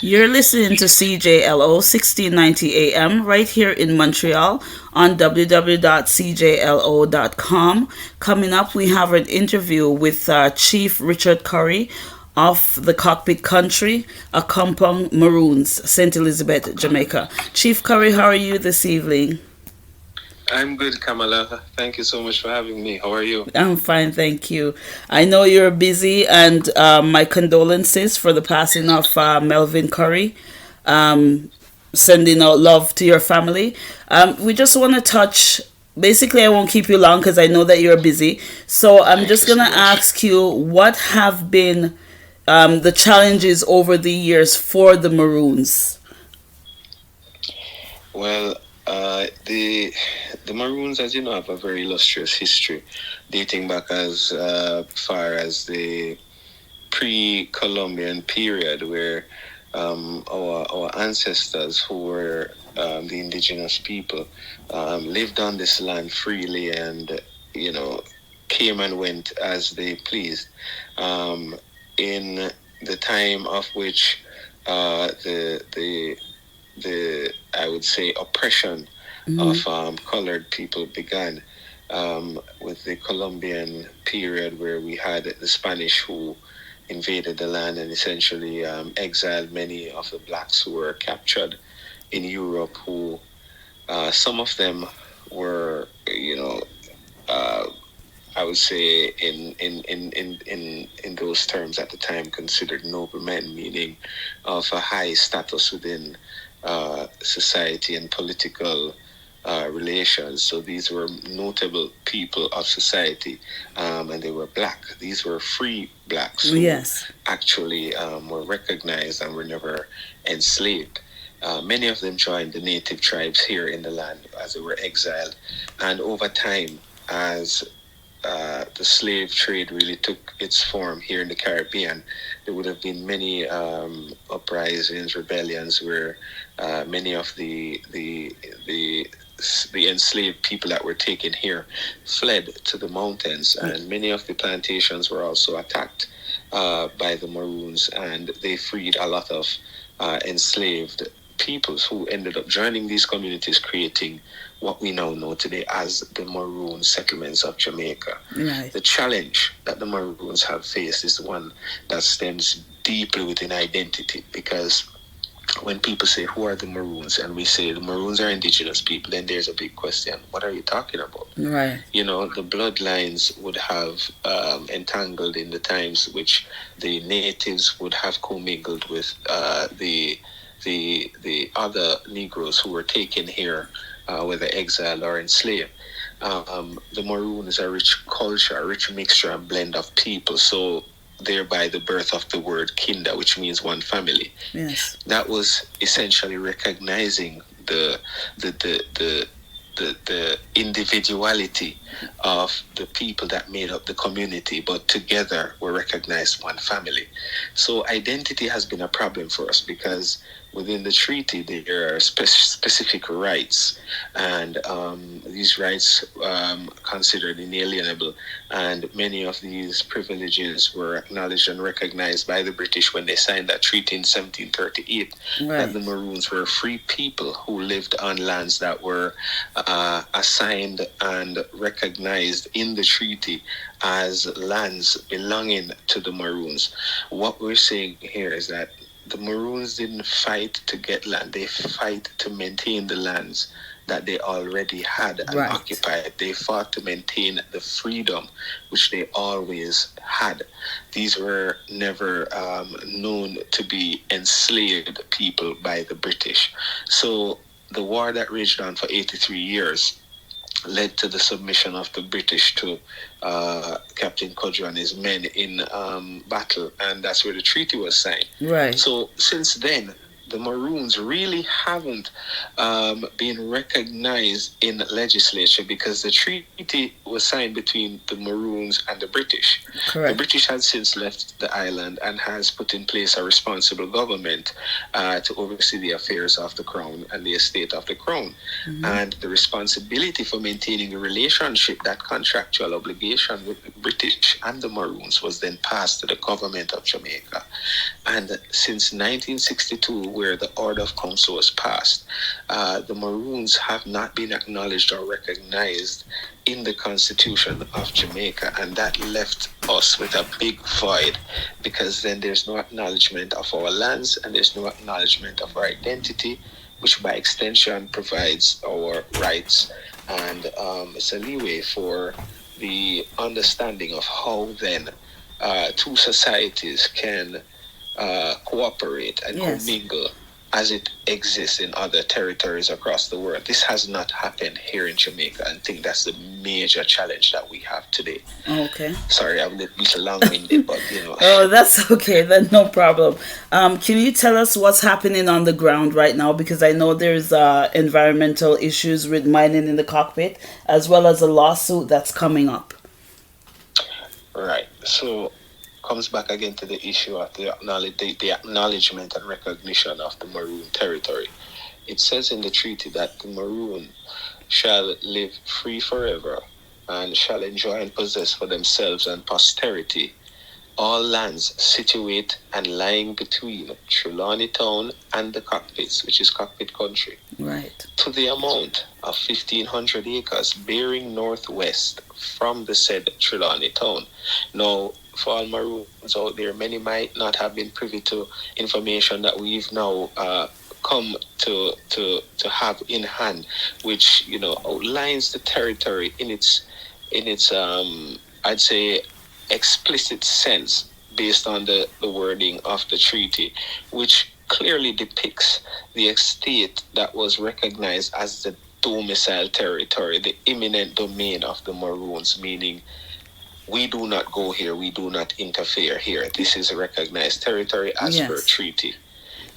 You're listening to CJLO 1690 AM right here in Montreal on www.cjlo.com. Coming up, we have an interview with Chief Richard Curry of the Cockpit Country, a compound Maroons, St. Elizabeth, Jamaica. Chief Curry, how are you this evening? I'm good, Kamala. Thank you so much for having me. How are you? I'm fine, thank you. I know you're busy, and my condolences for the passing of Melvin Curry. Um, Sending out love to your family. We just want to touch. Basically, I won't keep you long because I know that you're busy. So I'm Thank just you so gonna much. ask you what have been the challenges over the years for the Maroons. Well, the Maroons, as you know, have a very illustrious history, dating back as far as the pre-Columbian period, where our ancestors, who were the indigenous people, lived on this land freely, and you know came and went as they pleased. Um, in the time of which the I would say oppression Hmm. of colored people began, with the Columbian period, where we had the Spanish who invaded the land and essentially exiled many of the blacks who were captured in Europe, who some of them were, uh, I would say in those terms at the time considered noblemen, meaning of a high status within society and political relations. So these were notable people of society, and they were black. These were free blacks who Yes. actually were recognized and were never enslaved. Many of them joined the native tribes here in the land as they were exiled, and over time, as the slave trade really took its form here in the Caribbean, there would have been many uprisings, rebellions, where many of the enslaved people that were taken here fled to the mountains, and many of the plantations were also attacked by the Maroons, and they freed a lot of enslaved peoples who ended up joining these communities, creating what we now know today as the Maroon settlements of Jamaica. Right. The challenge that the Maroons have faced is one that stems deeply within identity, because when people say, "Who are the Maroons?" and we say the Maroons are indigenous people, then there's a big question: what are you talking about? Right. The bloodlines would have entangled in the times which the natives would have commingled with the other Negroes who were taken here, whether exiled or enslaved. The Maroon is a rich culture, a rich mixture and blend of people. So thereby the birth of the word kinda, which means one family. Yes. That was essentially recognizing the the individuality of the people that made up the community, but together were recognized one family. So identity has been a problem for us, because within the treaty there are specific rights, and these rights considered inalienable, and many of these privileges were acknowledged and recognized by the British when they signed that treaty in 1738, that Right. the Maroons were free people who lived on lands that were assigned and recognized in the treaty as lands belonging to the Maroons. What we're saying here is that the Maroons didn't fight to get land, they fight to maintain the lands that they already had and Right. occupied. They fought to maintain the freedom which they always had. These were never known to be enslaved people by the British. So the war that raged on for 83 years led to the submission of the British to Captain Cudjoe and his men in battle, and that's where the treaty was signed. Right. So since then, the Maroons really haven't been recognized in legislature because the treaty was signed between the Maroons and the British. The Correct. British had since left the island and has put in place a responsible government to oversee the affairs of the crown and the estate of the crown. Mm-hmm. And the responsibility for maintaining the relationship, that contractual obligation with the British and the Maroons, was then passed to the government of Jamaica. And since 1962, where the Order of Council was passed, the Maroons have not been acknowledged or recognized in the Constitution of Jamaica. And that left us with a big void because then there's no acknowledgement of our lands and there's no acknowledgement of our identity, which by extension provides our rights. And it's a leeway for the understanding of how then two societies can cooperate and Yes. commingle as it exists in other territories across the world. This has not happened here in Jamaica, and I think that's the major challenge that we have today. Okay. Sorry, I'm a little long-winded, but you know. Oh, that's okay. Then no problem. Can you tell us what's happening on the ground right now? Because I know there's environmental issues with mining in the cockpit, as well as a lawsuit that's coming up. Right. So comes back again to the issue of the acknowledgement and recognition of the Maroon territory. It says in the treaty that the Maroon shall live free forever and shall enjoy and possess for themselves and posterity all lands situate and lying between Trelawney Town and the Cockpits, which is Cockpit Country, Right. to the amount of 1,500 acres bearing northwest from the said Trelawney Town. Now, for all Maroons out there, many might not have been privy to information that we've now come to have in hand, which outlines the territory in its I'd say explicit sense based on the wording of the treaty, which clearly depicts the estate that was recognized as the domicile territory, the imminent domain of the Maroons, meaning we do not go here, we do not interfere here. This is a recognized territory as per Yes. treaty,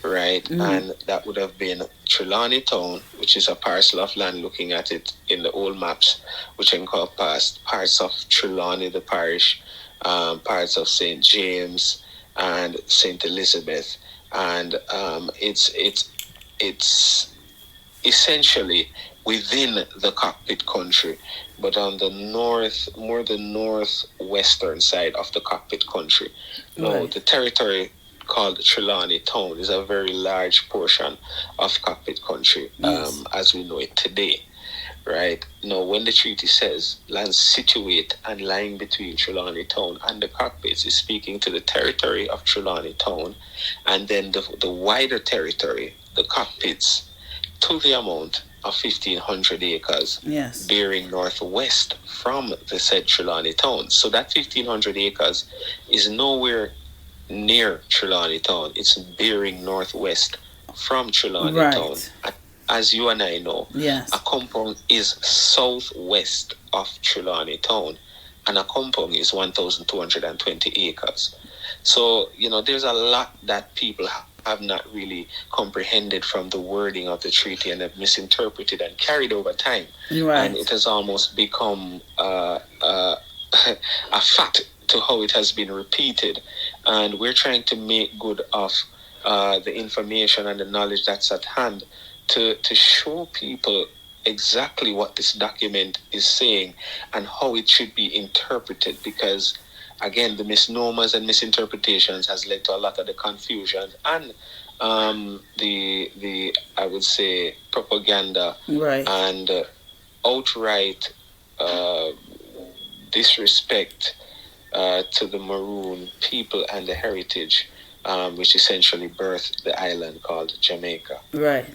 right? Mm. And that would have been Trelawney Town, which is a parcel of land looking at it in the old maps, which encompassed parts of Trelawney, the parish, parts of St. James and St. Elizabeth. And it's essentially within the Cockpit Country, but on the northwestern side of the Cockpit Country. Now, Right. the territory called Trelawney Town is a very large portion of Cockpit Country, Yes. as we know it today. Right? Now, when the treaty says lands situate and lying between Trelawney Town and the Cockpits, is speaking to the territory of Trelawney Town, and then the wider territory, the Cockpits, to the amount of 1,500 acres Yes. bearing northwest from the said Trelawney Town. So that 1,500 acres is nowhere near Trelawney Town. It's bearing northwest from Trelawney Right. Town. As you and I know, Yes. a compound is southwest of Trelawney Town, and a compound is 1,220 acres. So, there's a lot that people have not really comprehended from the wording of the treaty and have misinterpreted and carried over time. Right. And it has almost become a fact to how it has been repeated. And we're trying to make good of the information and the knowledge that's at hand to show people exactly what this document is saying and how it should be interpreted, because again, the misnomers and misinterpretations has led to a lot of the confusion and the I would say propaganda Right. and outright disrespect to the Maroon people and the heritage, which essentially birthed the island called Jamaica. Right.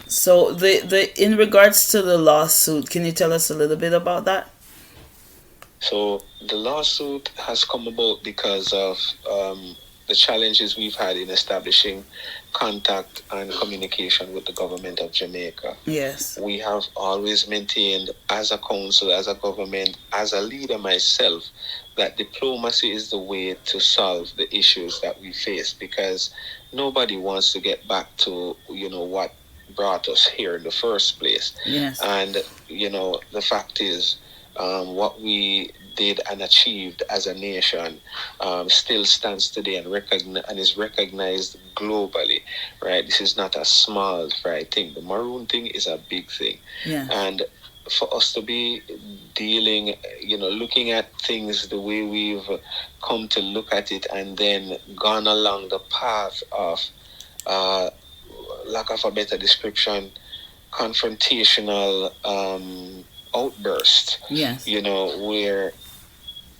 So the in regards to the lawsuit, can you tell us a little bit about that? So the lawsuit has come about because of the challenges we've had in establishing contact and communication with the government of Jamaica. Yes. We have always maintained, as a council, as a government, as a leader myself, that diplomacy is the way to solve the issues that we face, because nobody wants to get back to, what brought us here in the first place. Yes. And, the fact is, what we did and achieved as a nation still stands today and and is recognized globally, right? This is not a small, right, thing. The maroon thing is a big thing. Yeah. And for us to be dealing, looking at things the way we've come to look at it, and then gone along the path of, uh, lack of a better description, confrontational outburst, Yes. where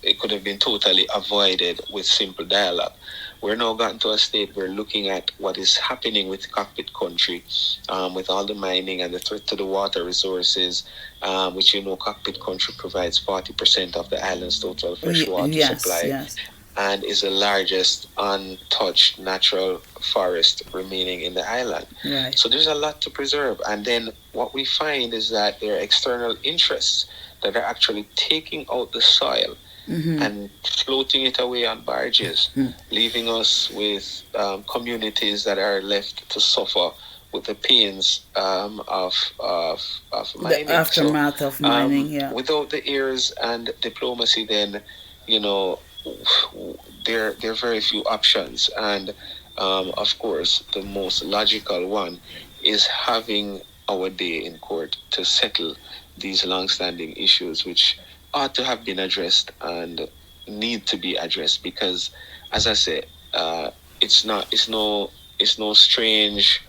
it could have been totally avoided with simple dialogue. We're now gotten to a state where looking at what is happening with cockpit country, with all the mining and the threat to the water resources, which cockpit country provides 40% of the island's total freshwater Yes. supply, Yes. and is the largest untouched natural forest remaining in the island. Right. So there's a lot to preserve. And then what we find is that there are external interests that are actually taking out the soil and floating it away on barges, leaving us with communities that are left to suffer with the pains of The mining. aftermath of mining. Yeah. Without the ears and diplomacy, then, you know, there are very few options. And of course, the most logical one is having our day in court to settle these long-standing issues, which ought to have been addressed and need to be addressed, because, as I said, it's no strange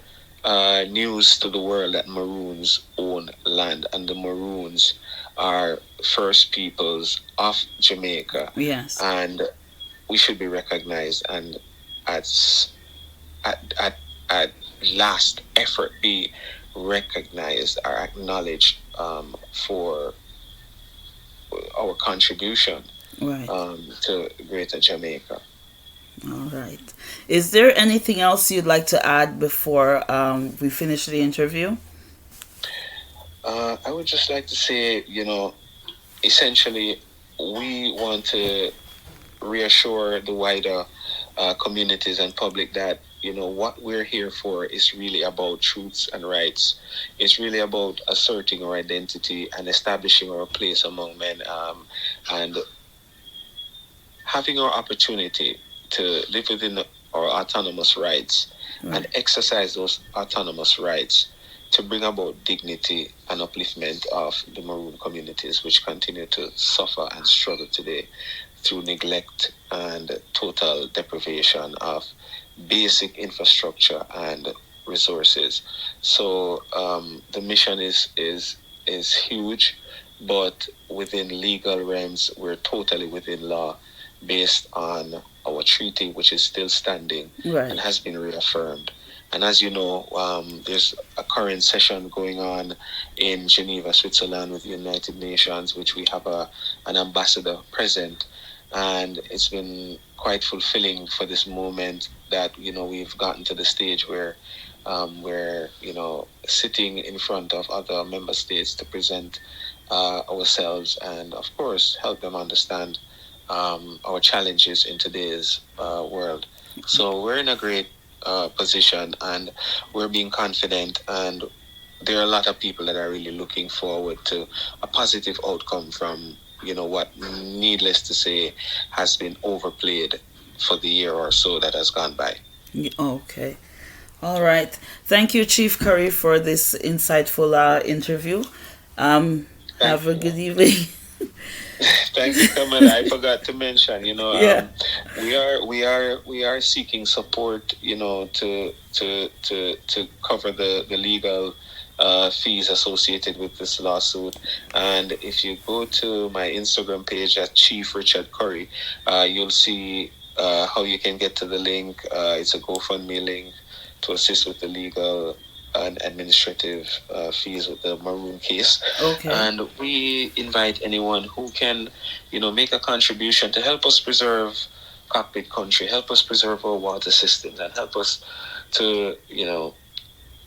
news to the world that Maroons own land, and the Maroons are first peoples of Jamaica, Yes. and we should be recognized and at at last effort be recognized or acknowledged for our contribution Right. to Greater Jamaica. All right. Is there anything else you'd like to add before we finish the interview? I would just like to say, essentially, we want to reassure the wider communities and public that, what we're here for is really about truths and rights. It's really about asserting our identity and establishing our place among men, and having our opportunity to live within our autonomous rights, Right. and exercise those autonomous rights to bring about dignity and upliftment of the maroon communities, which continue to suffer and struggle today through neglect and total deprivation of basic infrastructure and resources. So the mission is huge, but within legal realms, we're totally within law, based on our treaty, which is still standing Right. and has been reaffirmed. And as you know, there's a current session going on in Geneva, Switzerland, with the United Nations, which we have an ambassador present. And it's been quite fulfilling for this moment that, we've gotten to the stage where we're, sitting in front of other member states to present ourselves and, of course, help them understand our challenges in today's world. So we're in a great position, and we're being confident, and there are a lot of people that are really looking forward to a positive outcome from, what, needless to say, has been overplayed for the year or so that has gone by. Okay. All right. Thank you, Chief Curry, for this insightful interview. Have a good evening. Thank you, Kamala. I forgot to mention, Yeah. we are seeking support, to cover the legal fees associated with this lawsuit. And if you go to my Instagram page at Chief Richard Curry, you'll see how you can get to the link. It's a GoFundMe link to assist with the legal and administrative fees with the maroon case. Okay. And we invite anyone who can, make a contribution to help us preserve cockpit country, help us preserve our water systems, and help us to,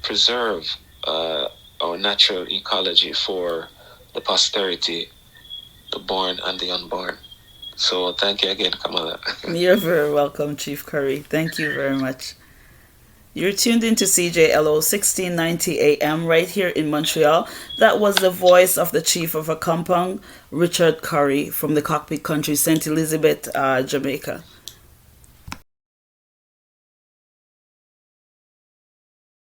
preserve our natural ecology for the posterity, the born and the unborn. So thank you again, Kamala. You're very welcome, Chief Curry. Thank you very much. You're tuned into CJLO 1690 AM right here in Montreal. That was the voice of the chief of a compound, Richard Curry, from the Cockpit Country, St. Elizabeth, Jamaica.